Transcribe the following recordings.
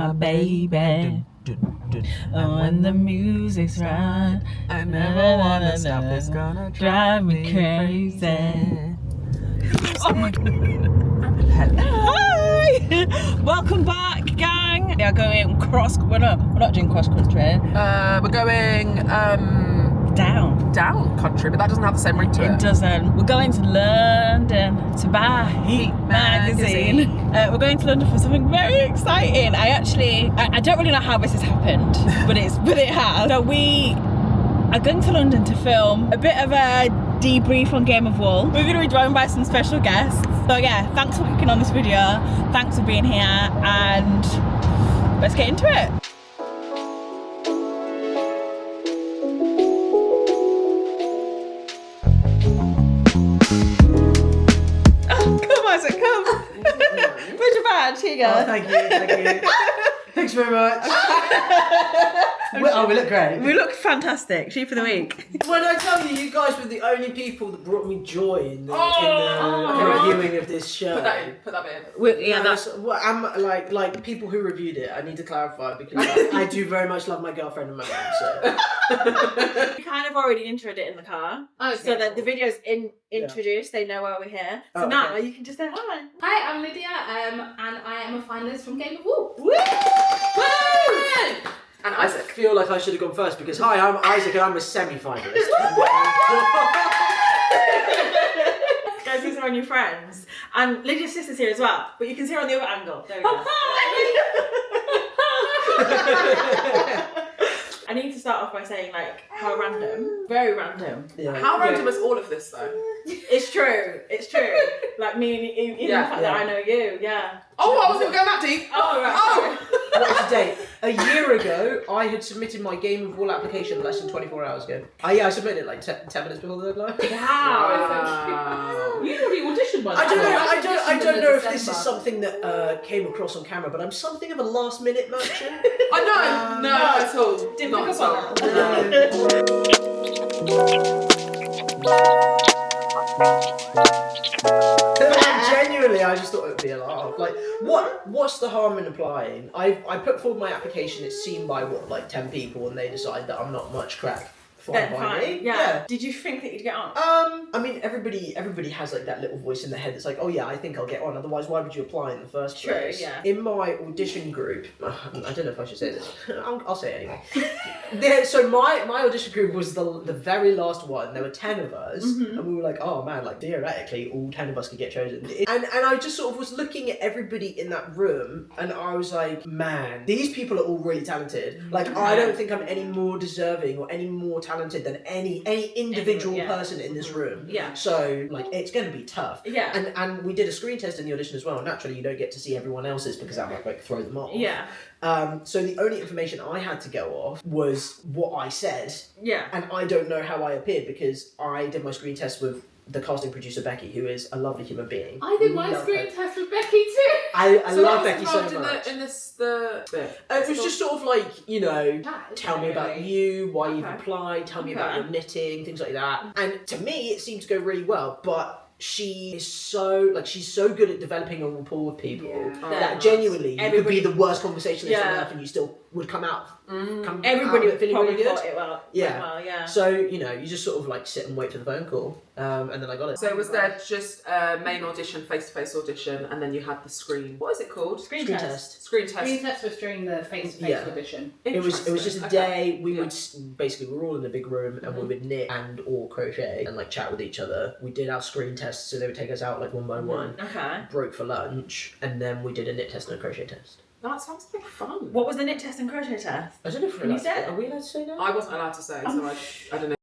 my baby. And when the music's right, I never wanna stop. It's gonna drive me crazy. Oh my God. Hi! Welcome back, gang. We are going we're not doing cross country. We're going down country, but that doesn't have the same ring to it. It doesn't. We're going to London to buy Heat magazine. We're going to London for something very exciting. I don't really know how this has happened, but it has. So we are going to London to film a bit of a debrief on Game of Wool. We're going to be joined by some special guests. So yeah, thanks for clicking on this video. Thanks for being here, and let's get into it. Where's your badge? Here you go. Oh, thank you. Thanks very much. We look great. We look fantastic. Sheep of the week. When I tell you, you guys were the only people that brought me joy in the reviewing of this show. Put that bit in. I'm like people who reviewed it. I need to clarify because I do very much love my girlfriend and my mum. So We kind of already introed it in the car. Okay. So that the video's introduced, they know why we're here. So now you can just say hi. Hi, I'm Lydia, and I am a finalist from Game of Wool. Woo! And I Isaac. feel like I should have gone first because hi, I'm Isaac and I'm a semi-finalist. Guys, these are our new friends. And Lydia's sister's here as well, but you can see her on the other angle. There we go. I need to start off by saying, like, how random. Very random. Yeah. How random is all of this, though? It's true. Like me and even the fact that I know you, yeah. Oh, I wasn't going that deep. Oh, right. Oh. What was the date? A year ago, I had submitted my Game of Wool application less than 24 hours ago. I submitted it like 10 minutes before the deadline. Wow. You already auditioned by I don't know if this is something that came across on camera, but I'm something of a last minute merchant. I know. No, not at all. Didn't Not pick at up all. on that. Genuinely, I just thought it would be a laugh. Like, what's the harm in applying? I put forward my application. It's seen by 10 people, and they decide that I'm not much crack. Fine. Yeah. Did you think that you'd get on? I mean, everybody has like that little voice in their head that's like, oh yeah, I think I'll get on. Otherwise, why would you apply in the first place? True, yeah. In my audition group, I don't know if I should say this. I'll say it anyway. So my audition group was the very last one. There were 10 of us, and we were like, oh man, like theoretically, all 10 of us could get chosen. And I just sort of was looking at everybody in that room, and I was like, man, these people are all really talented. Like, I don't think I'm any more deserving or any more talented than any individual person in this room. Yeah. So like it's going to be tough. Yeah. And we did a screen test in the audition as well. Naturally, you don't get to see everyone else's because that might like throw them off. Yeah. So the only information I had to go off was what I said. Yeah. And I don't know how I appeared because I did my screen test with the casting producer Becky, who is a lovely human being. I did my screen test with Becky too. I love Becky so much. It was just sort of like, tell me about you, why you've applied, tell me about your knitting, things like that. And to me, it seemed to go really well, but she's so good at developing a rapport with people that genuinely you could be the worst conversationalist on earth and you still would come out. Everybody would feeling probably really good. thought it well. Yeah. So you just sort of like sit and wait for the phone call, and then I got it. So was there just a main audition, face-to-face audition, and then you had the screen? What is it called? Screen test. Screen test. Screen test was during the face-to-face audition. It was just a day. We would basically we're all in a big room and we would knit and or crochet and like chat with each other. We did our screen tests, so they would take us out like one by one. Okay. Broke for lunch, and then we did a knit test and a crochet test. That sounds like fun. What was the knit test and crochet test? I don't know if Can you say it? Are we allowed to say that? I wasn't allowed to say, so I don't know.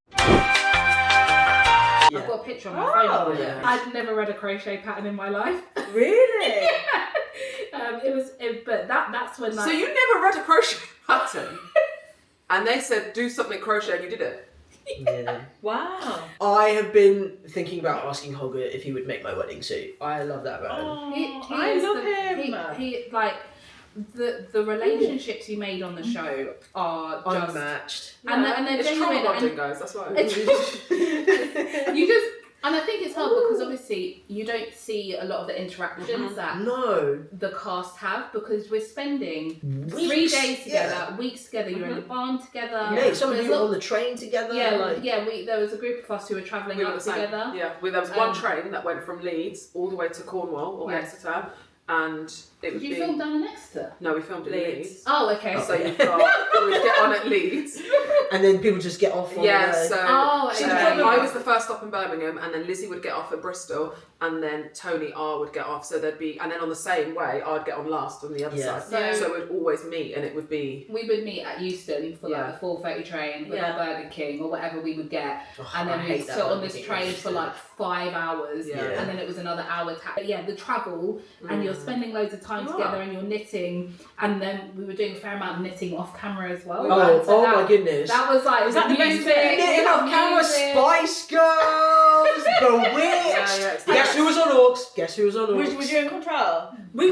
I've got a picture on my phone. yeah. I'd never read a crochet pattern in my life. Really? But that's when. So you never read a crochet pattern, and they said do something crochet, and you did it. Yeah. Wow. I have been thinking about asking Holger if he would make my wedding suit. I love that about him. I love him. He like the relationships he made on the show are just unmatched. and they're it's genuine. trauma bonding, guys. That's why. You just And I think it's hard because obviously you don't see a lot of the interactions that No. the cast have because we're spending Weeks. 3 days together, weeks together. You're in the barn together. Mate, some of There's you were lot- on the train together. Yeah, like... there was a group of us who were travelling We were up the same. together. Yeah, there was one train that went from Leeds all the way to Cornwall or Yeah. Exeter, and it would Did you be. film down in Exeter? No, we filmed in Leeds. Oh, okay. So you've got we would get on at Leeds. And then people just get off on Yeah, the... so Oh, okay. I was the first stop in Birmingham, and then Lizzie would get off at Bristol, and then Tony R would get off. So there'd be, and then on the same way, I'd get on last on the other Yeah. side. So- So we'd always meet, and it would be. We would meet at Euston for like the 4:30 train with our Burger King or whatever we would get, and I then hate we'd that sit on Burger this King train Euston. for like 5 hours, Yeah. and then it was another hour. But yeah, the travel, and you're spending loads of time together, and you're knitting, and then we were doing a fair amount of knitting off camera as well. Oh my goodness. That was like Was that the best music, bit? Knitting off camera, music. Spice Girls, Bewitched. exactly. Guess who was on Orcs? Guess who was on Orcs? Was you in control? We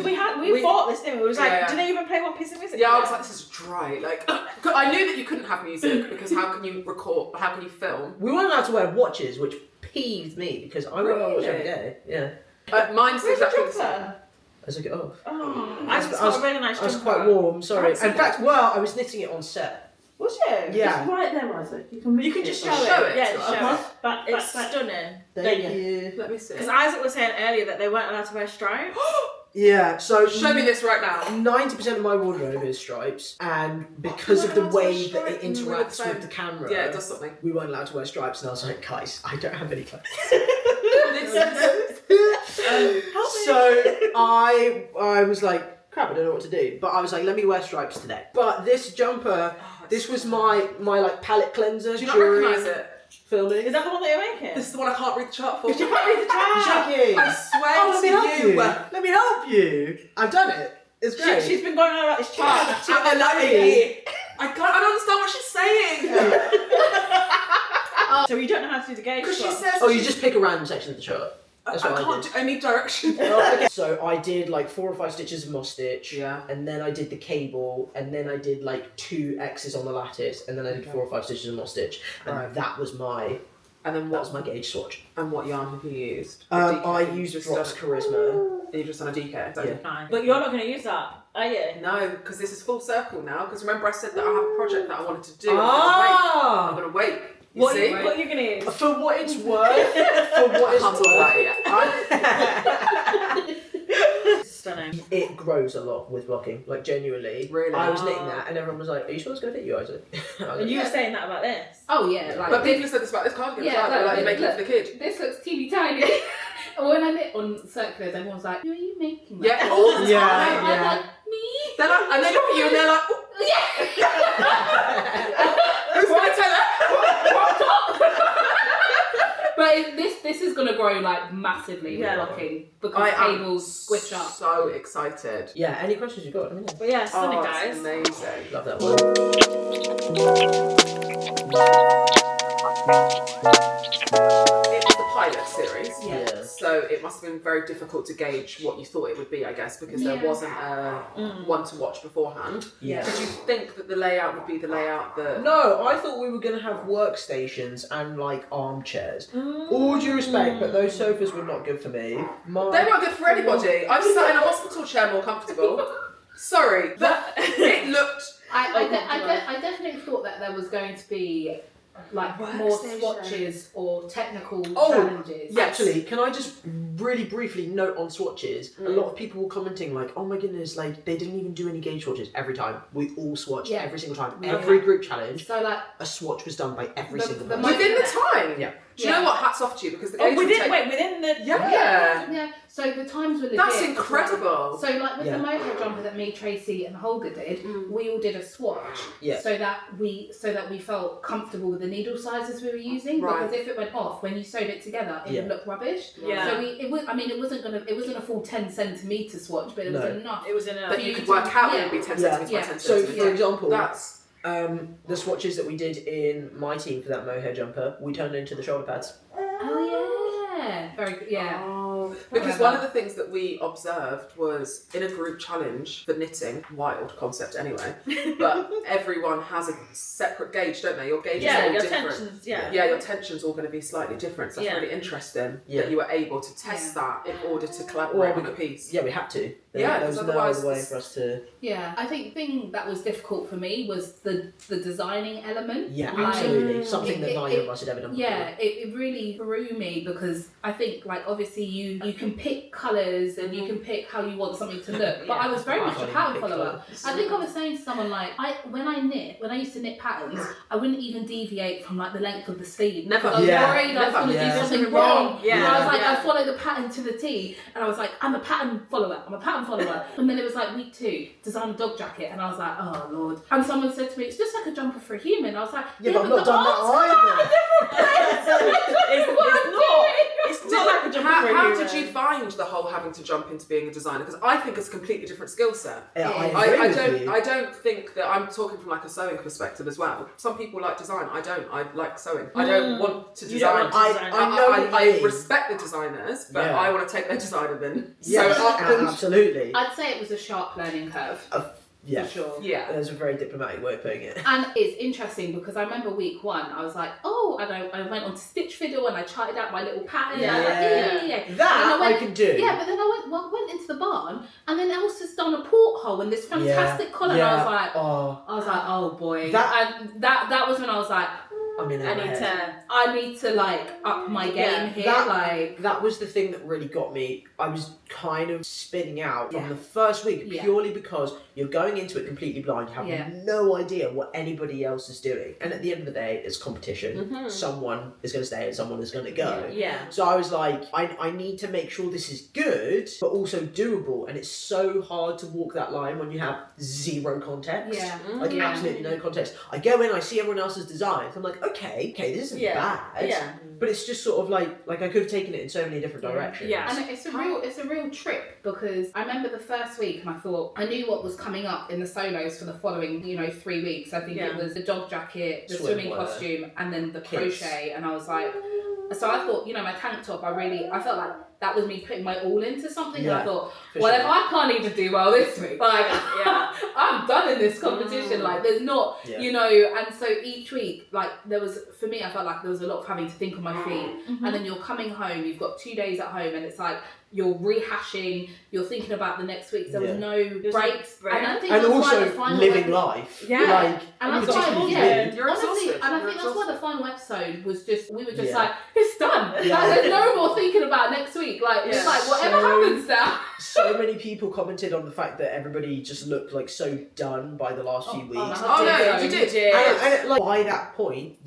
thought this, didn't we? It was like, Yeah. do they even play one piece of music? Yeah, I was like, this is dry. Like, I knew that you couldn't have music because how can you record? How can you film? We weren't allowed to wear watches, which peeved me because I wear my watch every day. Yeah. Mine's Where's your exactly the same. jumper? I took it off. Oh, I I was- just I was- got a really nice I was jumper. quite warm, sorry. Fancy In fact, I was knitting it on set. Was you? Yeah. It's right there, Isaac. You can just it. show it. Show it Yeah, to just us. show it. Back, It's back. stunning. Thank There you you. Let me see. Because Isaac was saying earlier that they weren't allowed to wear stripes. Yeah, so Show me this right now. 90% of my wardrobe is stripes, and because of the way that it Mm, we were the interacts same. with the camera, Yeah, it does something. we weren't allowed to wear stripes, and I was like, guys, I don't have any clothes. So I was like, crap, I don't know what to do. But I was like, let me wear stripes today. But this jumper, this was my like palette cleanser. Do you not during recognise it? Filming. Is that the one that you're making? This is the one I can't read the chart for. You can't read the chart. Jackie. I swear Oh, let me help to you. you. Let me help you. I've done it. It's great. She's been going on about this chart. I love it. I don't understand what she's saying. So you don't know how to do the gauge Because she swap. says. Oh, you just pick a random section of the chart. That's what I can't did. do any direction. Okay. So I did like 4 or 5 stitches of moss stitch, Yeah. and then I did the cable, and then I did like 2 X's on the lattice, and then I did 4 or 5 stitches of moss stitch, and Right. that was my And then that was what? my gauge swatch. And what yarn have you used? I used Drops Charisma. You just done a DK. Yeah. Fine. But you're not going to use that, are you? No, because this is full circle now. Because remember, I said that I have a project that I wanted to do. I'm Ah! gonna wait. You What, see? what are you going to use? For what it's worth, for what I it's can't talk about worth, it yet. Stunning. it grows a lot with blocking. Like genuinely, Really? I was knitting that, and everyone was like, "Are you sure it's gonna fit you, Isaac?" I was And like, you were saying that about this. Oh yeah, like But people have said this about this cardigan as Yeah, well. They're like, look, you're making it for the kid. this looks teeny tiny. And when I knit on circulars, everyone's like, "Who are you making that?" Yeah, all the Yeah, time. yeah. I'm like, me. They're like, and they look at you and they're like, "Oh, Yeah. who's gonna tell her? But this is gonna grow like massively with Yeah. blocking because I am cables squish up. so excited. Yeah. Any questions you got? Let me know. But yeah, stunning, Oh, guys. it's amazing. Love that one. It was the pilot series. Yeah. So it must have been very difficult to gauge what you thought it would be, I guess, because there Yeah. wasn't one to watch beforehand. Yeah. Did you think that the layout would be the layout that... No, I thought we were going to have workstations and like armchairs. All due respect, but those sofas were not good for me. They weren't good for anybody. I've sat in a hospital chair more comfortable. Sorry, but it looked... I definitely thought that there was going to be like more Workstation. swatches or technical Oh, challenges. Actually, can I just really briefly note on swatches? A lot of people were commenting like, "Oh my goodness, like they didn't even do any gauge swatches every time. We all swatched Yeah. every single time. Yeah. Every group challenge, So like a swatch was done by every The- single the person." Within the time? Yeah. Do you know what? Hats off to you, because the Oh, gauge would within, take... within the... Yeah. So the times were legit. That's as well. incredible. So like with Yeah. the mohair jumper that me, Tracy, and Holger did, we all did a swatch. Yeah. So that we felt comfortable with the needle sizes we were using. Right. Because if it went off when you sewed it together, it Yeah. would look rubbish. Yeah. So it wasn't a full 10 centimetre swatch, but it was No. enough. It was in a... But you could work out it would be 10 Yeah. centimetres by Yeah. 10 So, centimetres. for example, That's... the swatches that we did in my team for that mohair jumper, we turned into the shoulder pads. Oh yeah. Very good. Yeah. Oh, Well, because one of the things that we observed was in a group challenge for knitting, wild concept anyway, but everyone has a separate gauge, don't they? Your gauge is all your different. tensions, yeah. Yeah, your tension's all going to be slightly different. So that's really interesting that you were able to test that in order to collaborate on a piece. Yeah, we had to. Yeah, there was no other way for us to. Yeah, I think the thing that was difficult for me was the designing element. Yeah, Like, absolutely. Something that neither of us had ever done before. Yeah, it really threw me because I think like obviously you can pick colours and you can pick how you want something to look. But I was very much a pattern follower. I think I was saying to someone like when I used to knit patterns, I wouldn't even deviate from like the length of the sleeve. Never. I was worried I was going to do something wrong. Yeah. And I was like, I follow the pattern to the T, and I was like, I'm a pattern follower. And then it was like week 2, design a dog jacket, and I was like, oh lord. And someone said to me, it's just like a jumper for a human. I was like, Yeah, but I've not done It's not like a jump for a How human. did you find the whole having to jump into being a designer? Because I think it's a completely different skill set. Yeah, I don't think that I'm talking from like a sewing perspective as well. Some people like design. I don't. I like sewing. I don't want to You don't design. want to design. I know what I you mean. respect the designers, but Yeah. I want to take their design and then Yes, sew it up. And, absolutely. I'd say it was a sharp learning curve. Yeah. For sure. yeah. There's a very diplomatic way of putting it. And it's interesting because I remember week 1, I was like, oh, and I went on to Stitch Fiddle and I charted out my little pattern. Yeah. And I was like, yeah. And That I I can do. Yeah, but then I went into the barn and then Elsa's done a porthole in this fantastic collar. And I was like, oh boy. And that was when I was like, I need to like up my game here. That was the thing that really got me. I was kind of spinning out from the first week purely because you're going into it completely blind. You have no idea what anybody else is doing, and at the end of the day, it's competition. Mm-hmm. Someone is going to stay and someone is going to go. Yeah. So I was like, I need to make sure this is good, but also doable, and it's so hard to walk that line when you have zero context. Yeah. Like absolutely no context. I go in, I see everyone else's designs. I'm like, okay, this isn't bad. Yeah. But it's just sort of like I could have taken it in so many different directions. Yeah. And it's a real trip because I remember the first week and I thought I knew what was coming up in the solos for the following 3 weeks. I think it was the dog jacket, the swimming costume, and then the crochet. And I was like, so I thought, my tank top, I felt like that was me putting my all into something. And I thought, if I can't even do well this week, like, I'm done in this competition. Like, there's not, and so each week, like, for me, I felt like there was a lot of having to think on my feet. Mm-hmm. And then you're coming home, you've got 2 days at home, and it's like, you're rehashing, you're thinking about the next week. There was no breaks. And I think and that's also why the final living life. Yeah. Like, and that's particularly why, You're honestly, exhausted. and I You're think that's why the exhausted. final episode was just, we were just like, it's done. Like, there's no more thinking about next week. Like, it's like, whatever happens now. So many people commented on the fact that everybody just looked like so done by the last few weeks. Oh no, you did. And like by that point,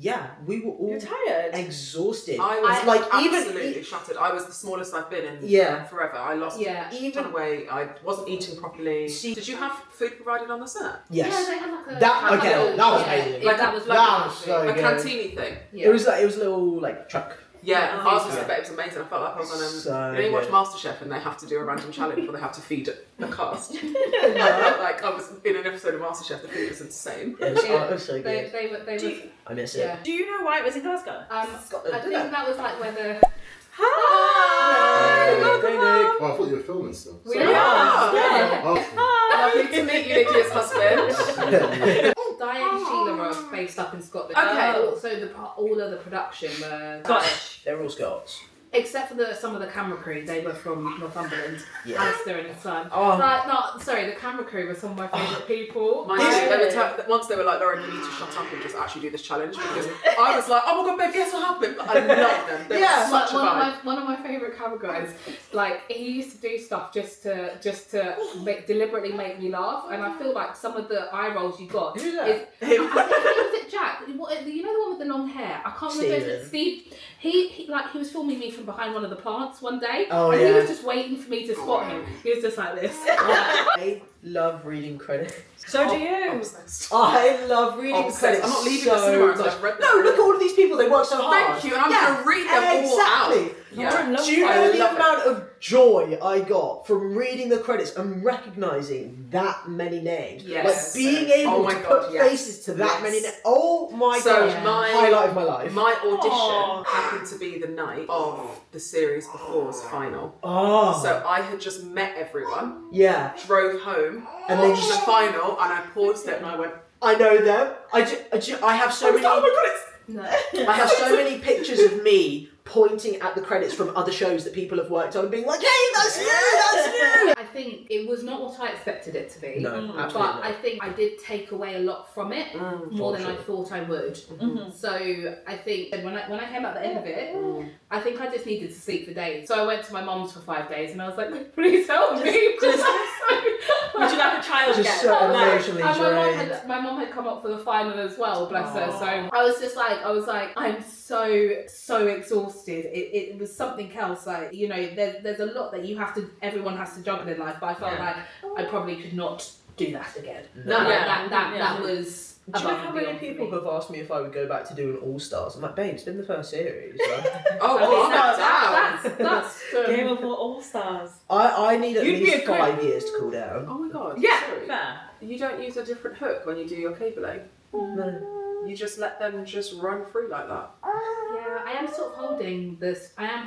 we were all You're tired. exhausted. I was like absolutely shattered. I was the smallest I've been in forever. I lost a ton of weight. I wasn't eating properly. Did you have food provided on the set? Yes. Yeah, they had like a... that was amazing. Like was so a good. cantini thing. It was a little like truck. Yeah, I was just, but it was amazing. I felt like I was on you watch MasterChef and they have to do a random challenge where they have to feed the cast. I felt like I was in an episode of MasterChef. The food was insane. It was so good. They were I miss it. Do you know why it was in Glasgow? I think that was like where the... Hi! Welcome home! Oh, I thought you were filming still. We Sorry. are. Oh, Lovely to meet you, Lydia's husband. Diane and Sheila are based up in Scotland. Okay. So all of the production were Scottish. They're all Scots. except for some of the camera crew. They were from Northumberland. Yeah. Alistair and his son. The camera crew were some of my favourite people. Once they were like, Lauren, you need to shut up and just actually do this challenge, because I was like, oh my god, babe, guess what happened? But I love them. They were such a vibe. One of my favourite camera guys, like, he used to do stuff just to deliberately make me laugh, and I feel like some of the eye rolls you got. Who's that? I think was it Jack? You know the one with the long hair? I can't remember. Is it Steve? He was filming me from behind one of the plants one day, and he was just waiting for me to spot him. He was just like this. I love reading credits. So do you. Obsessed. I love reading Obsessed. credits. I'm not leaving so the cinema until much. I've read them. No, look at all of these people. They work so hard. Thank you, and I'm going to read them all out. Exactly. Yeah. Do you know the amount of joy I got from reading the credits and recognising that many names. Yes. Like being able my to God, put yes. faces to that Yes. many names. Oh my So gosh. my Highlight of my life. My audition Aw. happened to be the night of the series before's final. Oh. So I had just met everyone, yeah. drove home, And then watched the final, and I paused it and I went, I know them. I have so many. oh my god, it's... I have so many pictures of me pointing at the credits from other shows that people have worked on and being like, hey, that's you, that's you. I think it was not what I expected it to be. No, absolutely But not. I think I did take away a lot from it, more for than I sure. thought I would. Mm-hmm. So I think when I came out the end of it, I think I just needed to sleep for days. So I went to my mum's for 5 days and I was like, please help me. Would you like a child Just again? so No. emotionally And drained. my mum had come up for the final as well, bless her. So I was like, I'm so exhausted. It was something else. Like, you know, there's a lot that everyone has to juggle in life. But I felt like I probably could not do that again. No. That was. Do you know above how and many beyond for people me. have asked me if I would go back to doing All Stars? I'm like, babe, it's been the first series. Oh, I mean, calm down. that's Game of All Stars. I need at You'd be least a good- 5 years to cool down. Oh my god. Yeah, Sorry. fair. You don't use a different hook when you do your cabling. No. You just let them just run through like that. Yeah, I am sort of holding this. I'm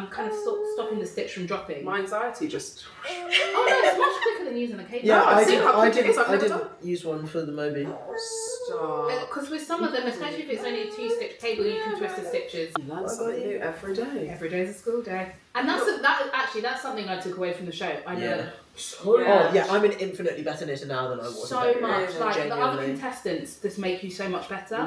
kind of sort of stopping the stitch from dropping. My anxiety just... Oh no, it's much quicker than using a cable. Yeah, I've I seen didn't, how I quick it is, I've didn't, I never didn't use one for the Moby. Stop. Because with some of them, especially if it's only a 2-stitch cable, you can twist the stitches. You learn something new every day. Every day's a school day. And that's something I took away from the show. I learned so Oh much. yeah, I'm an infinitely better knitter now than I was. So much. Like the other genuinely. contestants just make you so much better.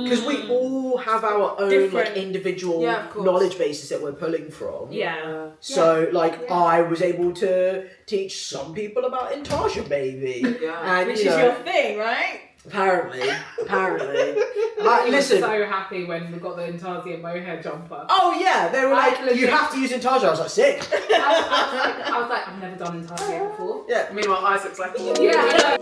Because we all have our own Different. like individual Yeah, of course. knowledge bases that we're pulling from. Yeah. So like Yeah. I was able to teach some people about Intarsia baby. Yeah. And Which you is know, your thing, right? apparently. I was Listen. so happy when we got the Intarsia mohair jumper. Oh yeah, they were like, legit- you have to use Intarsia. I was like, sick. I was like, I've never done Intarsia before. Yeah. Meanwhile, Isaac's like... Yeah.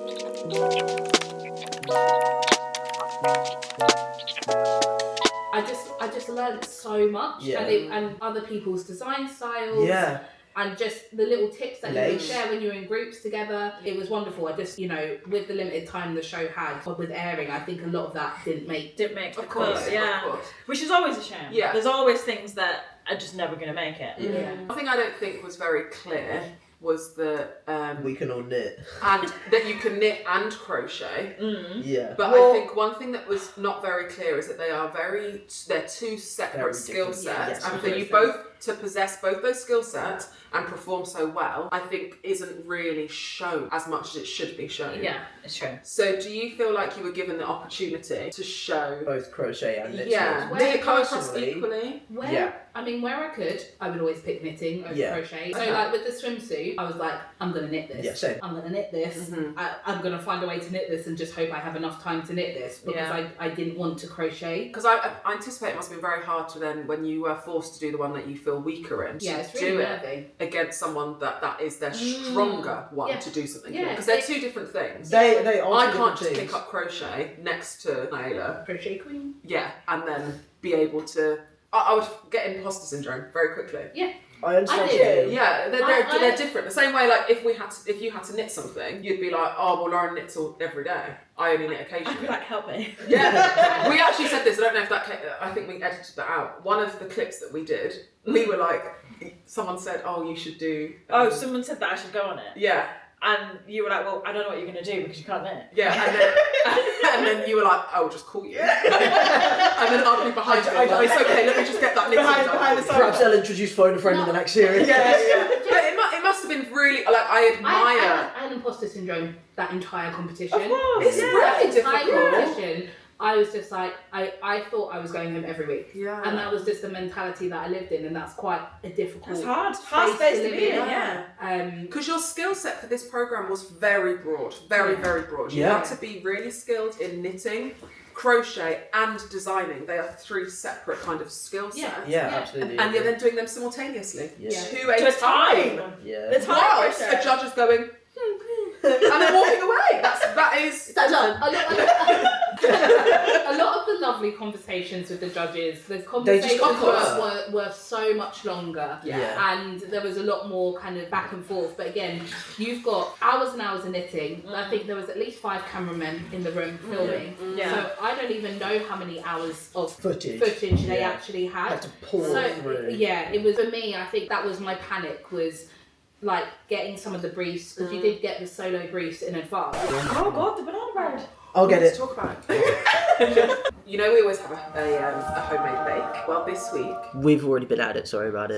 I just learned so much, Yeah. and other people's design styles. Yeah. And just the little tips that you would Lace. share when you're in groups together. It was wonderful. I just, you know, with the limited time the show had with airing, I think a lot of that didn't make. Didn't make Of course, yeah. of course. Which is always a shame. Yeah. There's always things that are just never going to make it. Yeah. One thing I don't think was very clear was that We can all knit. and that you can knit and crochet. Yeah. But Well, I think one thing that was not very clear is that they're two separate Very skill different. sets, Yes, and for very you both to possess both those skill sets and perform so well, I think isn't really shown as much as it should be shown. Yeah, it's true. So do you feel like you were given the opportunity to show? both crochet and knit. Yeah, skills. did it come across Personally, equally? Yeah. Where I could, I would always pick knitting over Yeah. crochet. So like with the swimsuit, I was like, I'm gonna knit this. Yeah, same. I'm gonna knit this. I'm gonna find a way to knit this and just hope I have enough time to knit this because I didn't want to crochet. Because I anticipate it must have been very hard to then, when you were forced to do the one that you feel weaker in, Yeah, to it's really do nervy. it against someone that is their stronger one Yeah. to do something. Yeah, Because they're it- two different things. They are I two can't different just things. pick up crochet next to Naila, Crochet queen. yeah, and then be able to. I would get imposter syndrome very quickly. I understand. I what do. you mean. Yeah, they're I- different. The same way, like if you had to knit something, you'd be like, oh well, Lauren knits every day. I only knit I'd occasionally. be like, help me. Yeah, we actually said this. I don't know if I think we edited that out. One of the clips that we did, we were like, someone said, "Oh, you should do." Someone said that I should go on it. Yeah, And you were like, well, I don't know what you're going to do because you can't knit. yeah, and then you were like, "I will just call you," and then I'll be behind you. Like, it's okay. Let me just get that knitting done. behind the Perhaps they'll introduce phone a friend in the next series. Yeah. But it must have been really like I admire. I had imposter syndrome that entire competition. Of course, It's really That entire difficult. competition. I was just like, I thought I was going home every week. Yeah. And that was just the mentality that I lived in, and that's quite a difficult. It's hard. Hard space to be in, Yeah. yeah. Because your skill set for this program was very broad, very broad. You Yeah. had to be really skilled in knitting, crochet, and designing. They are three separate kind of skill sets. Yeah. Yeah, absolutely. And you're then doing them simultaneously. Yeah. To To a a time. Yeah. The time Whilst pressure. a judge is going, and then walking away. That is. Is that done? A lot of the love lovely conversations with the judges. The They conversations just were so much longer. Yeah. And there was a lot more kind of back and forth. But again, you've got hours and hours of knitting. I think there was at least 5 cameramen in the room filming. So I don't even know how many hours of footage they actually had. Had to pour through. Yeah, it was for me. I think that was my panic, was like getting some of the briefs, because you did get the solo briefs in advance. Oh God, the banana bread. I'll get Let's it. talk about it. You know, we always have a homemade bake. Well, this week. We've already been at it, sorry about it.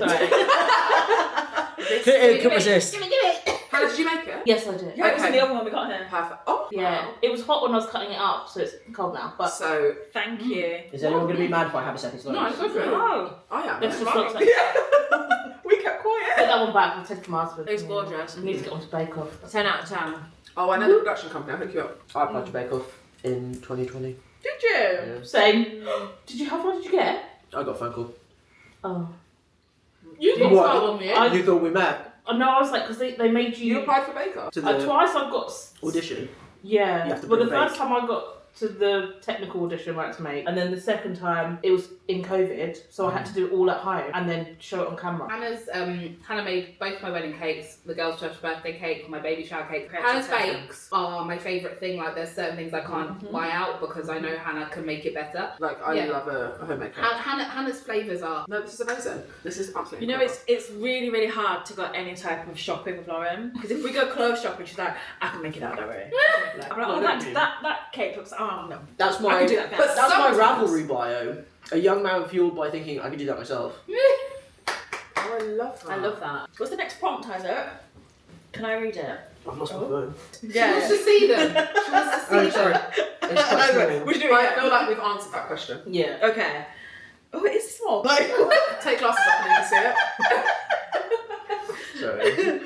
This Couldn't resist. Give it. Hannah, did you make it? Yes, I did. Yeah, it was in the other one we got here. Perfect. Oh, Yeah, wow. it was hot when I was cutting it up, so it's cold now. But So, Thank you. Is anyone going to be mad if I have a second slice? no, go for it. Oh. I am. let's just Right. not take We kept quiet. that one back. We'll take it from our husband. It's gorgeous. We need to get on to Bake Off. 10 out of 10. Oh, I know the production company. I'll hook you up. I applied to Bake Off in 2020. Did you? Same. How far did you get? I got a phone call. Oh. You got What? started on me. I- You thought we met? No, I was like, because they made You you. applied for Bake Off? To the Twice I've got. audition? Yeah. You have to Well, the bring a first time I got to the technical audition I had to make, and then the second time it was in COVID, so I had to do it all at home and then show it on camera. Hannah made both my wedding cakes, the girls' church birthday cake, my baby shower cake. Okay, Hannah's okay. bakes are my favourite thing. Like, there's certain things I can't buy out because I know Hannah can make it better. Like, I Yeah. love a homemade cake. Hannah's flavours are. No, this is amazing. This is absolutely You know, incredible. it's really, really hard to go any type of shopping with Lauren. Because if we go clothes shopping, she's like, I can make it out that way. I'm like, oh, that cake looks, oh no. That's I my can do that. But that's my sometimes- Ravelry bio. A young man fueled by thinking I could do that myself. Oh, I love that. I love that. What's the next prompt, Isaac? Can I read it? I've lost my phone. She wants to see them. She wants to see Oh, sorry. them. It's quite small. We're doing I feel like we've answered that question. Yeah. Okay. Oh, it is small. Take glasses off and you can see it. Sorry. I think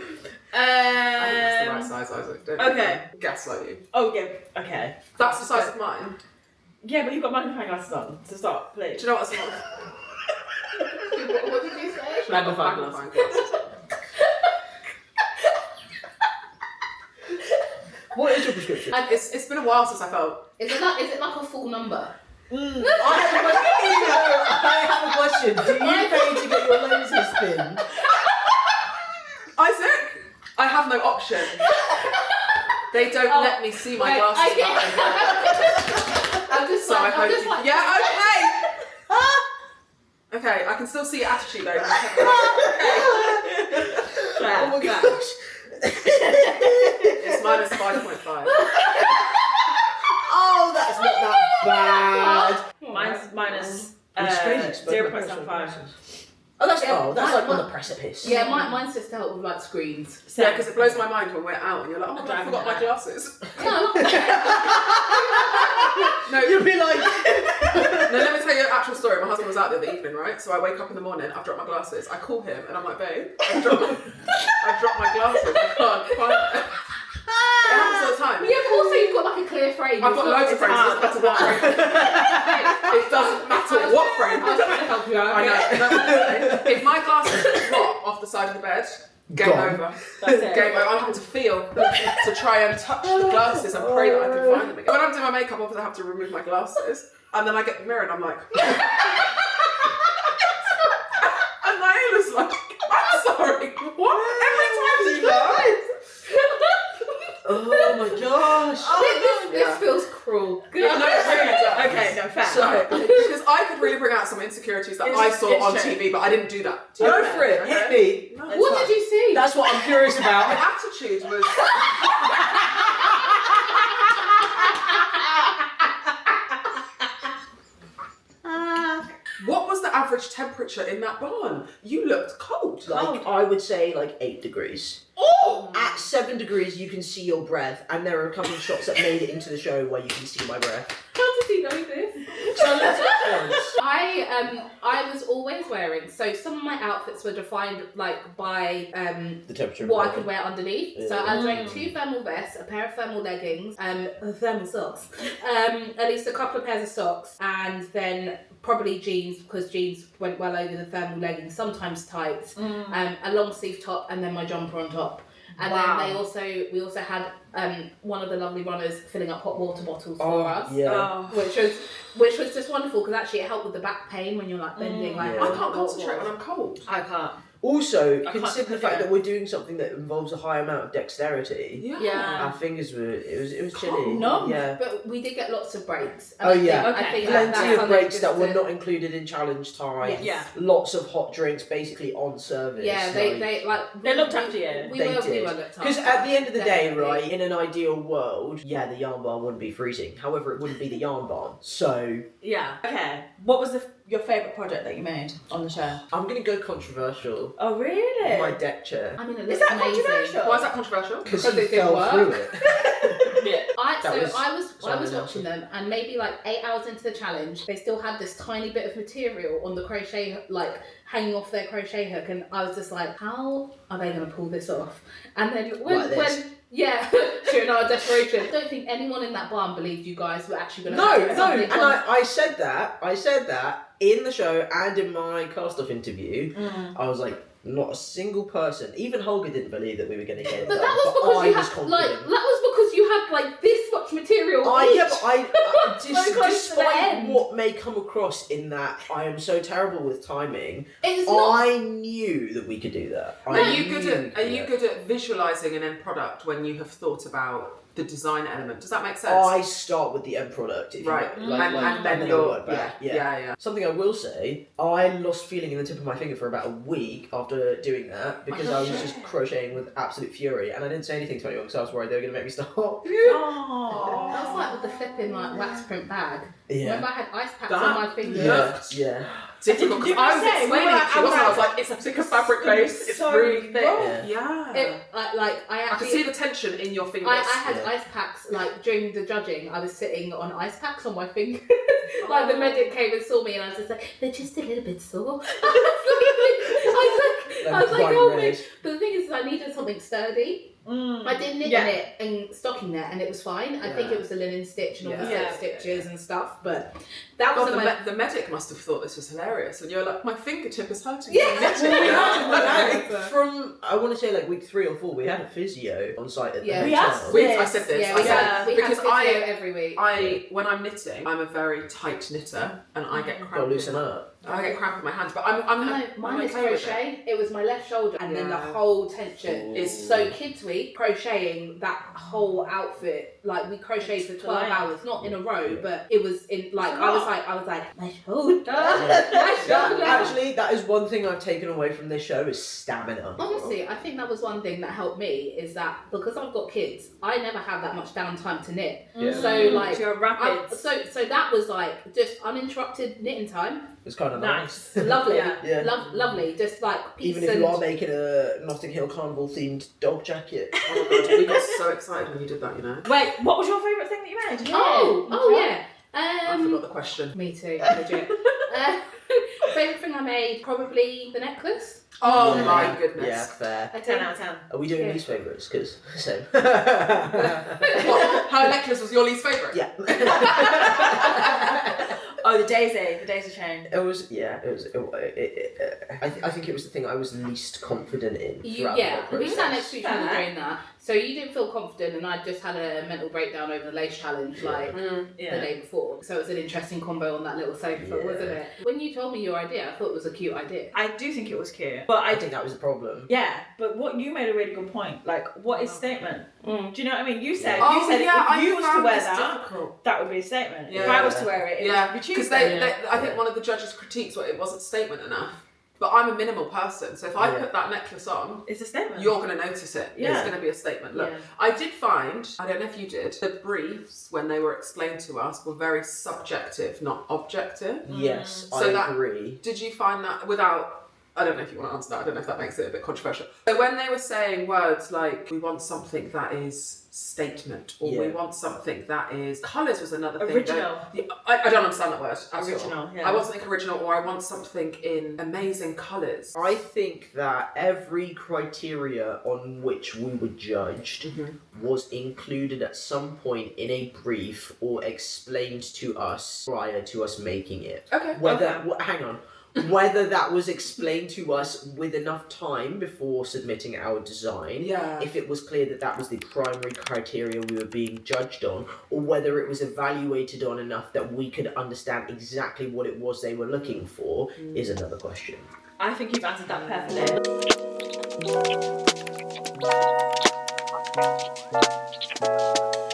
that's the right size, Isaac. Don't okay. gaslight you. Oh, yeah. Okay. That's the size of mine. Yeah, but you've got magnifying glasses on to stop, Do please. you know what's not? What did you say? Magnifying Magnifying glasses. What is your prescription? It's been a while since I felt. Is it like a full number? I have a question. Do you pay to get your lenses spinned? Isaac, I have no option. They don't let me see my glasses. I'm just So I like, hope I'm just you- like, yeah, okay. Okay, I can still see your attitude though. Oh my gosh. It's minus 5.5. Oh, that's not that bad. Mine's minus It's crazy, it's both my 0.75. Oh, that's Yeah, like on the precipice. yeah, mine's just dealt with like screens. Yeah, because it blows my mind when we're out and you're like, oh my god, I forgot my glasses. No, No, You'd be like, no, let me tell you an actual story. My husband was out the other evening, right? So I wake up in the morning, I've dropped my glasses. I call him and I'm like, babe, I've dropped my glasses. I can't find them. It happens all the time. yeah, but also you've got like a clear frame. I've got loads of frames, it doesn't matter what frame. It doesn't matter what frame. I was trying to help you out. I know. If my glasses drop off the side of the bed, game Gone. over. That's it. Game over. I'm having to feel to try and touch the glasses and pray that I can find them again. When I'm doing my makeup, obviously I have to remove my glasses. And then I get the mirror and I'm like... and Naila's like, I'm sorry, what? Every time she does. oh my gosh. This feels cruel. No, it really does. Okay, no, fair. Sorry. Because I could really bring out some insecurities that I saw on it's true. TV, but I didn't do that. Go for it. Hit me. No, What did you see? That's what I'm curious my about. attitude was... What was the average temperature in that barn? You looked cold. Like, I would say like 8 degrees. Oh! At 7 degrees, you can see your breath, and there are a couple of shots that made it into the show where you can see my breath. How did he know this? So I looked at it once. I was always wearing, so some of my outfits were defined like by The temperature. what I could wear underneath. So I was wearing Mm. 2 thermal vests, a pair of thermal leggings, thermal socks, at least a couple of pairs of socks, and then probably jeans, because jeans went well over the thermal leggings, sometimes tights, a long sleeve top, and then my jumper on top. And Wow. then we also had one of the lovely runners filling up hot water bottles for us. Yeah. Which was just wonderful because actually it helped with the back pain when you're like bending. Like Yeah. I can't concentrate when I'm cold. I can't. Also, I consider the can't- fact that we're doing something that involves a high amount of dexterity. Yeah. Our fingers were, it was Cold. chilly. Numb. Yeah. But we did get lots of breaks. Oh, yeah. I Okay. think Plenty that's of something breaks just that were to- not included in challenge time. Yes. Yeah. Lots of hot drinks basically on service. Yeah, they looked after you. We They were did. looked after. Because at the end of the day, Definitely. right, in an ideal world, yeah, the yarn barn wouldn't be freezing. However, it wouldn't be the yarn barn. So, Yeah. Okay. What was your favourite project that you made on the show? I'm going to go controversial. Oh, really? My deck chair. I mean, it Is looks that amazing. controversial? Why is that controversial? Because Because he it didn't fell work. through it. Yeah. I That was was something watching them, and maybe like 8 hours into the challenge, they still had this tiny bit of material on the crochet, like hanging off their crochet hook, and I was just like, how are they going to pull this off? And then Like this. showing our desperation. I don't think anyone in that barn believed you guys were actually going to. No, and I said that in the show and in my cast-off interview. I was like, not a single person, even Holger didn't believe that we were going to get it But done, that was but because I you was had confident. like this much material. So close to the end. Despite what may come across in that I am so terrible with timing, It's not. I knew that we could do that. Are you good at visualizing an end product when you have thought about the design element? Does that make sense? I start with the end product, if Right, you, and then I you're work back. yeah. Something I will say, I lost feeling in the tip of my finger for about a week after doing that because I was just crocheting with absolute fury, and I didn't say anything to anyone because I was worried they were going to make me stop. Oh. That was like with the flipping like wax print bag. Yeah. Remember I had ice packs That- on my fingers. Yeah. Difficult Did because you I was say, explaining we were it to you, like, wasn't I? I was like, it's a thicker fabric base, it's so really thick. rough. Yeah. I I could see the tension in your fingers. I had Yeah. ice packs like during the judging. I was sitting on ice packs on my fingers. Like the medic came and saw me, and I was just like, they're just a little bit sore. I was like, bright oh red. my. But the thing is, I needed something sturdy. I did knit Yeah. in it and stocking there, and it was fine. I think Yeah. it was the linen stitch and all the Yeah. slip stitches and stuff, but that God, was the medic must have thought this was hilarious, and you're like, my fingertip is hurting. Yeah. From I want to say like week 3 or 4, we had a physio on site at the Yeah. We hotel. asked I said this. Yeah, I we said had because physio I every week. when I'm knitting, I'm a very tight knitter, and I get Gotta cramp. loosen up. I get cramp in my hands, but I'm No, mine is okay with it. crochet. It was my left shoulder, and then the Yeah. whole tension Ooh. is so kids week crocheting that whole outfit. Like we crocheted for 12 Flying. hours, not in a row, but it was in like It's a I was lot. like my shoulder, Yeah. my shoulder. Actually, that is one thing I've taken away from this show is stamina. Honestly, I think that was one thing that helped me is that because I've got kids, I never have that much downtime to knit. Yeah. So like, You're rapid. so that was like just uninterrupted knitting time. It's kind of nice. Lovely, Yeah. lovely. Just like peace Even if and you are making a Notting Hill Carnival themed dog jacket. Oh my God, we got so excited when you did that, you know. Wait, what was your favourite thing that you made? Oh yeah. I forgot the question. Me too, legit. Favourite thing I made, probably the necklace. Oh Yeah. my goodness. Yeah, fair. I 10 did. out of 10. Are we doing Yeah. least favourites? Because, same. What, her necklace was your least favourite? Yeah. Oh, the daisy chain. It was, yeah, it was, I think it was the thing I was least confident in. throughout the whole We sat process. next to each other during that. So you didn't feel confident, and I just had a mental breakdown over the lace challenge, like the day before. So it was an interesting combo on that little sofa, Yeah. wasn't it? When you told me your idea, I thought it was a cute idea. I do think it was cute. But I think that was the problem. yeah, but what you made a really good point. Like, what is statement? Do you know what I mean? You said, Oh, you said yeah, if you was to found wear this that, difficult. that would be a statement. If Yeah. I was to wear it, it Yeah, would be because Tuesday. I think one of the judges' critiques were it wasn't statement enough. But I'm a minimal person, so if I Yeah. put that necklace on, It's a statement. you're going to notice it. Yeah. It's going to be a statement. Look, Yeah. I did find, I don't know if you did, the briefs, when they were explained to us, were very subjective, not objective. Yes, So I that- agree. Did you find that without, I don't know if you want to answer that, I don't know if that makes it a bit controversial. So when they were saying words like, we want something that is statement, or we Yeah. want something that is, colours was another thing. Original. I don't understand that word at all. Original, yeah. I want something original, or I want something in amazing colours. I think that every criteria on which we were judged was included at some point in a brief or explained to us prior to us making it. Okay. Hang on. whether that was explained to us with enough time before submitting our design, if it was clear that that was the primary criteria we were being judged on, or whether it was evaluated on enough that we could understand exactly what it was they were looking for, is another question. I think you've answered that perfectly.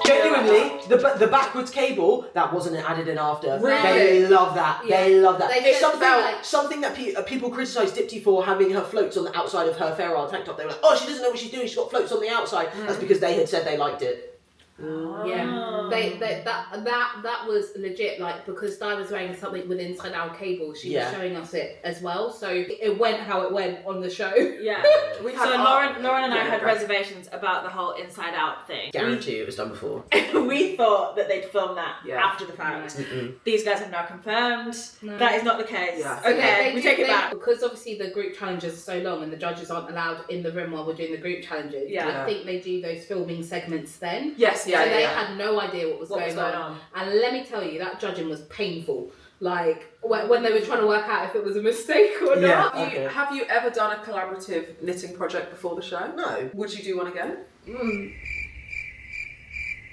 Genuinely, the backwards cable, that wasn't added in after. Really? They love that. Yeah. They love that. They It's just felt something that people criticise Dipti for, having her floats on the outside of her Fair Isle tank top. They were like, oh, she doesn't know what she's doing, she's got floats on the outside. That's because they had said they liked it. Yeah, that was legit. Like, because Di was wearing something with inside out cable, she was showing us it as well. So it went how it went on the show. Yeah. We had Lauren and I had reservations about the whole inside out thing. Guarantee it was done before. We thought that they'd filmed that after the fact. Mm-mm. These guys have now confirmed that is not the case. Yeah. Okay, we take it back. Because obviously the group challenges are so long and the judges aren't allowed in the room while we're doing the group challenges. Yeah. I think they do those filming segments then. Yes, So they had no idea what was going on. And let me tell you, that judging was painful. Like, when they were trying to work out if it was a mistake or not. Have you ever done a collaborative knitting project before the show? No. Would you do one again?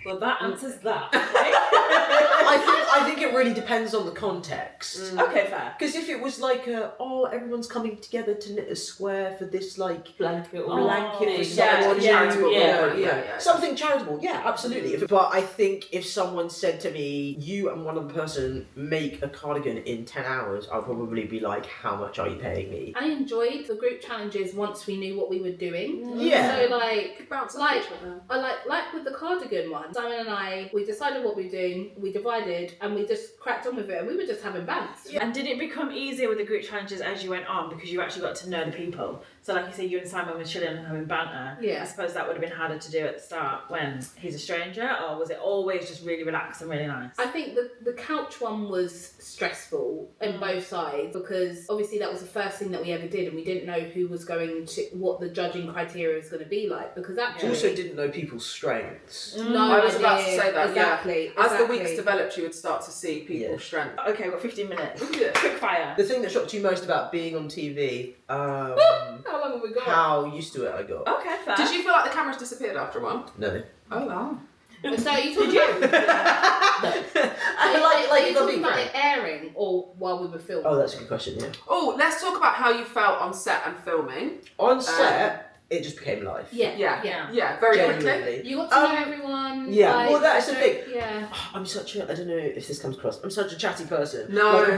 Well, that answers that. I think it really depends on the context. Okay, fair. Because if it was like, everyone's coming together to knit a square for this, like, Blanket for yeah, someone, charitable. yeah. Something charitable, yeah, absolutely. But I think if someone said to me, you and one other person make a cardigan in 10 hours, I'd probably be like, how much are you paying me? I enjoyed the group challenges once we knew what we were doing. Yeah. So like Like with the cardigan one, Simon and I, we decided what we were doing, we divided, and we just cracked on with it, and we were just having bands. And did it become easier with the group challenges as you went on because you actually got to know the people? So like you say, you and Simon were chilling and having banter. Yeah. I suppose that would have been harder to do at the start when he's a stranger, or was it always just really relaxed and really nice? I think the couch one was stressful on both sides because obviously that was the first thing that we ever did, and we didn't know who was going to, what the judging criteria was going to be like, because actually You also didn't know people's strengths. no I was about to idea. say that, exactly. As the weeks developed, you would start to see people's strength. Okay, we've got 15 minutes. Yeah. Quick fire. The thing that shocked you most about being on TV, How long have we got? how used to it I got. Okay, fair. Did you feel like the cameras disappeared after a while? No. Oh wow. So you talking about Like, you talking about it airing or while we were filming? Oh, that's a good question, yeah. Oh, let's talk about how you felt on set and filming. On set, it just became life. Yeah, very quickly. Genuinely. You got to know everyone. Yeah, like, well, that's the thing. Yeah. I'm such a, I don't know if this comes across, I'm such a chatty person. No. Like,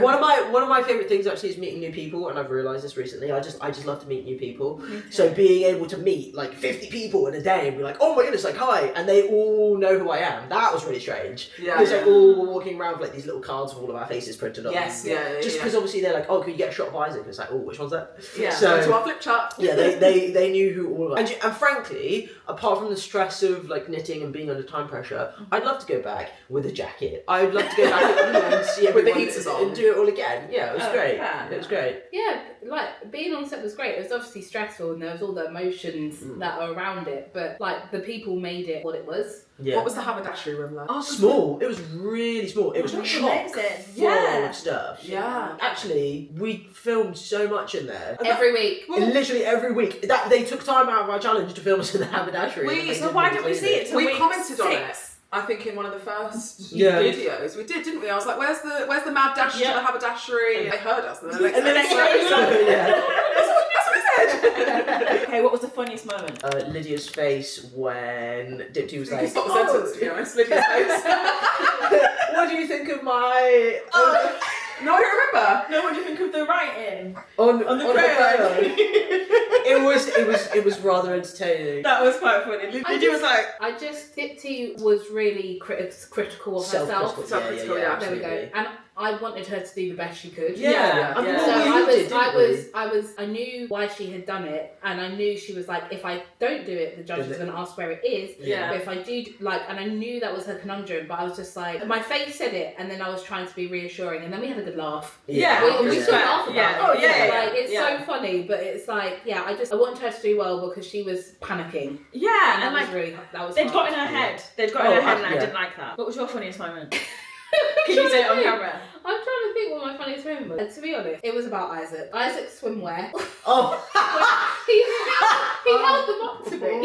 one of my favourite things actually is meeting new people, and I've realised this recently. I just love to meet new people. So being able to meet like 50 people in a day and be like, oh my goodness, like hi, and they all know who I am. That was really strange. Yeah. Because they all were walking around with like these little cards with all of our faces printed on. Yes, them. yeah. Just because obviously they're like, oh, can you get a shot of Isaac? And it's like, oh, which one's that? Yeah. So- So to our flip chart. Yeah, they knew who all of us. And frankly, apart from the stress of like knitting and being under time pressure, I'd love to go back with a jacket. I'd love to go back and see With the everyone heaters on. and do it all again. Yeah, it was great. yeah. It was great. Yeah, like being on set was great. It was obviously stressful and there was all the emotions that are around it, but like the people made it what it was. Yeah. What was the haberdashery room like? Oh, Small. It was really small. It was That's chock amazing. full Yeah. of stuff. Yeah. Actually, we filmed so much in there. Every week. Literally every week. That they took time out of our challenge to film us in the haberdashery. and they So didn't why really didn't we clean see it till We week commented on it. 6? I think in one of the first Yeah. videos we did, didn't we? I was like, "Where's the mad dash to the haberdashery?" And they heard us, and they're like, And then So, yeah. That's what we said. Okay, what was the funniest moment? Lydia's face when Dipti was You like, stop the sentence, to be honest. Lydia's face. what do you think of my No, I don't remember. No, what do you think of the writing? on On the crayon? crayon. It was rather entertaining. That was quite funny. Lydia was like, Dipti was really critical of herself. Self-critical, yeah, There we go. absolutely. And I wanted her to do the best she could. Yeah. I mean, Yeah. So well, we did, didn't we? I knew why she had done it, and I knew she was like, if I don't do it, the judge is going to ask where it is. Yeah. But if I do, like, and I knew that was her conundrum, but I was just like, my face said it, and then I was trying to be reassuring, and then we had a good laugh. Yeah. We still laugh about Yeah. it. Oh, yeah. Like, it's Yeah. so funny, but it's like, yeah, I wanted her to do well because she was panicking. yeah, And and that like, was really, that was they'd hard. got in her head. They'd got in Oh, her head, and I yeah. didn't like that. What was your funniest moment? Can you say it on camera? I'm trying to think what my funniest moment was. And to be honest, it was about Isaac. Isaac's swimwear. Oh. he held them up to me.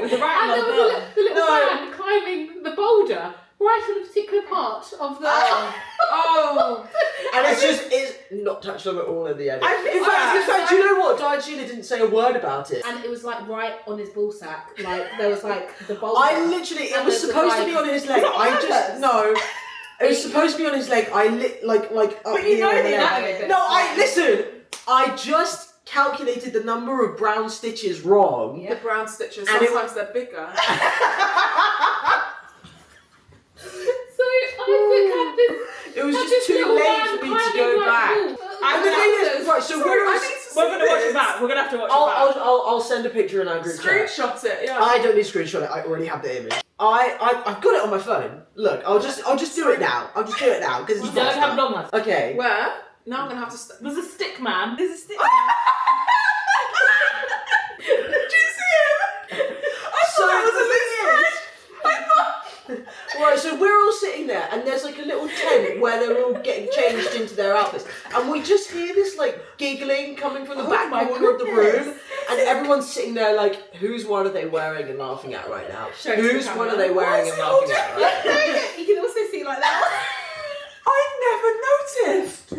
With the right And there was the little man climbing the boulder right on a particular part of the... Oh. And it's not touched on at all in the edit. In fact, do you know what? Diane Sheila didn't say a word about it. And it was like right on his ball sack. Like there was like the boulder. I literally, it And was there's supposed the to be guy- on his leg. It was supposed to be on his leg. I like up But you here know and they there. have it. No, listen. I just calculated the number of brown stitches wrong. The brown stitches, And it sometimes they're bigger. So Isaac had this. It was had just this too little late man for me to climbing go like back. wall. And the thing is, right, so we're gonna watch it back. We're gonna have to watch it back. I'll send a picture in our group chat. Screenshot it, yeah. I don't need to screenshot it. I already have the image. I've got it on my phone. Look, I'll just do it now. I'll just do it now because You it's don't faster. have long ones. Okay. Where? Now I'm gonna have to. There's a stick man. There's a stick. Did you see it? So right, so we're all sitting there, and there's like a little tent where they're all getting changed into their outfits, and we just hear this like giggling coming from the back corner of the room, and everyone's sitting there like, whose one are they wearing and laughing at right now? Show it to Whose the one are camera. they wearing and laughing at right now? You can also see like that. I never noticed.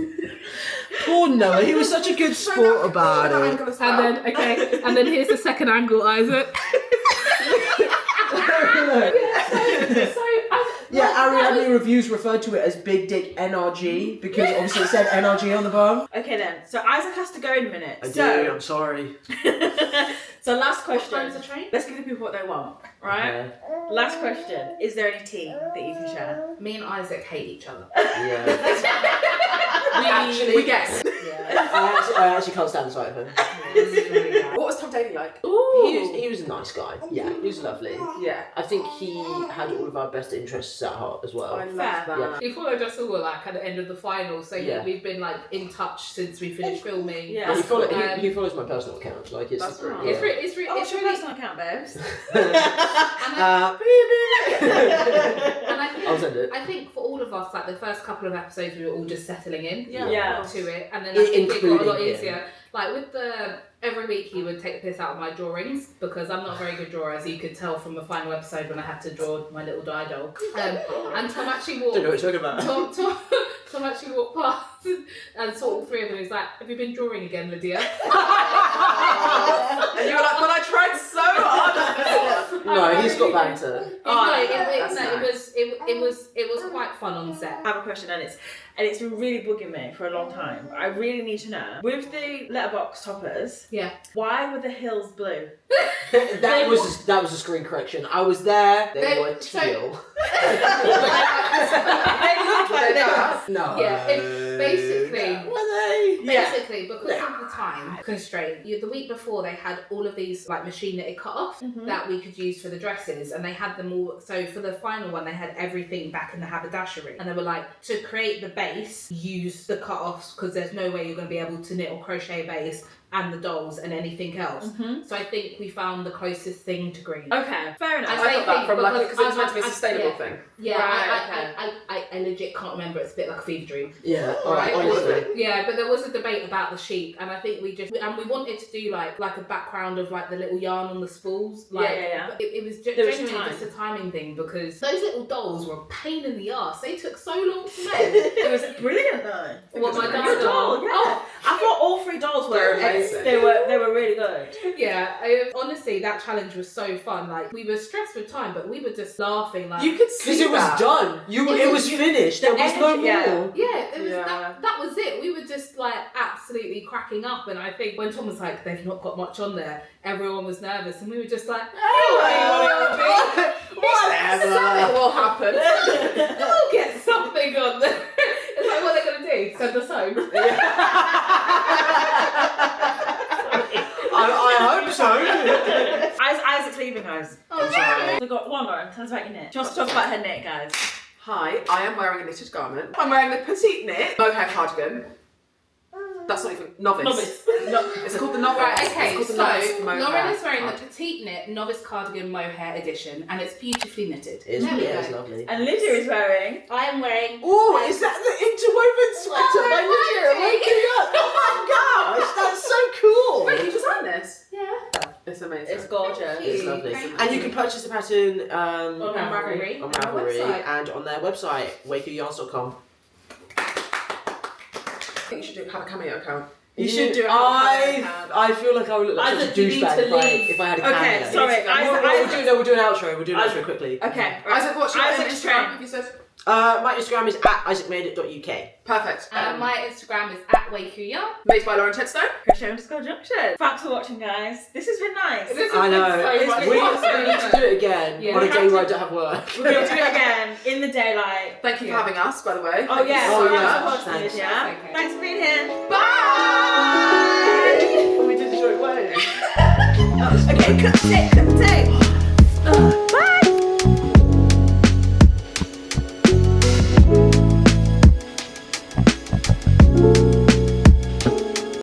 Poor Noah, he was such a good sport about it. And then here's the second angle, Isaac. Yeah, Ariadne Reviews referred to it as Big Dick NRG because obviously it said NRG on the bum. Okay then, so Isaac has to go in a minute. I'm sorry. So last question. Time's the train? Let's give the people what they want, right? Last question. Is there any tea that you can share? Me and Isaac hate each other. Yeah. We guess. I actually can't stand the sight of him. What was Tom Daley like? He was a nice guy. Yeah, he was lovely. Yeah. I think he had all of our best interests at heart as well. I love Fair. that. Yeah. He followed us all like at the end of the final, so Yeah. we've been like in touch since we finished filming. Yeah. He, Um, he follows my personal account. Like it's. That's really It's really, What's your personal account, babes? and I I'll send it. I think for all of us, like the first couple of episodes, we were all just settling in Yeah. to it, and then I think it got a lot Including him. easier. Like with the every week, he would take the piss out of my drawings because I'm not a very good drawer, as you could tell from the final episode when I had to draw my little die doll. And Tom actually walked. Don't know what you're talking about. Tom actually walked past and saw all three of them. He's like, "Have you been drawing again, Lydia?" And you were like, but I tried so hard. No, he's got banter. It was quite fun on set. I have a question, and it's been really bugging me for a long time. I really need to know. With the letterbox toppers, Yeah. why were the hills blue? that was a screen correction. I was there. They were teal. They look like this. No. Yeah, basically. Were they? Basically, because of the time constraint, the week before they had all of these like machine knitted cut-offs that we could use for the dresses, and they had them all. So for the final one, they had everything back in the haberdashery, and they were like, to create the base, use the cut-offs because there's no way you're going to be able to knit or crochet a base and the dolls and anything else. So I think we found the closest thing to green. Okay, fair enough. I got that from like, because it was meant to be a sustainable yeah. thing. Yeah, Right, I legit can't remember. It's a bit like a fever dream. Yeah. Right. Honestly. Yeah, but there was a debate about the sheep, and I think we wanted to do like a background of like the little yarn on the spools. Like, Yeah. But it was There was genuinely time. just a timing thing because those little dolls were a pain in the arse. They took so long to make. It was brilliant though. What, my Your doll, doll? yeah. I thought all three dolls were They're amazing. They were really good. Yeah, honestly, that challenge was so fun. Like we were stressed with time, but we were just laughing. Like You could see Because it was that. done. It was finished. There was no more. energy, yeah, it was Yeah. that was it. We were just like absolutely cracking up, and I think when Tom was like, "They've not got much on there," everyone was nervous, and we were just like, Something Whatever. will happen. "We'll get something on there." It's like, what are they gonna do? Send us home? I hope so. Isaac's leaving, guys. Oh, sorry. So got one more. Tell us about your knit. She wants to talk about her knit, guys. Hi, I am wearing a knitted garment. I'm wearing the petite knit mohair cardigan. That's not even novice. It's called the novice. Right, okay, It's so called the novice mohair Lauren is wearing the cardigan. petite knit novice cardigan mohair edition, and it's beautifully knitted. It's, There we yeah, it's go. lovely. And Lydia is wearing. I am wearing. Oh, is that the interwoven sweater? lovely. Thank And you you. can purchase the pattern On Ravelry. on And our Ravelry website. and on their website, wakeyarns.com. I think you should have a Cameo account. You should do a Cameo account. I feel like I would look like such a Isaac, you need douchebag to if I had a Okay, cameo. sorry. We'll do an outro. We'll do an outro quickly. Okay. Isaac, what's your Isaac's Instagram? train. Have you said? My Instagram is @isaacmadeit.uk. Perfect. My Instagram is @wakuya. Made by Lauren Tedstone. Crochet_junction. Thanks for watching, guys. This has been nice. This I has know. been so much We fun. need to do it again Yeah. on a We day have where I to- don't have work. We're going to do it again in the daylight. Thank you for having us, by the way. Oh, Thank yeah. you so Oh, much. yeah. Thanks. Thanks. Yeah. Okay. Thanks for being here. Bye. We did enjoy it. Okay, cut tape.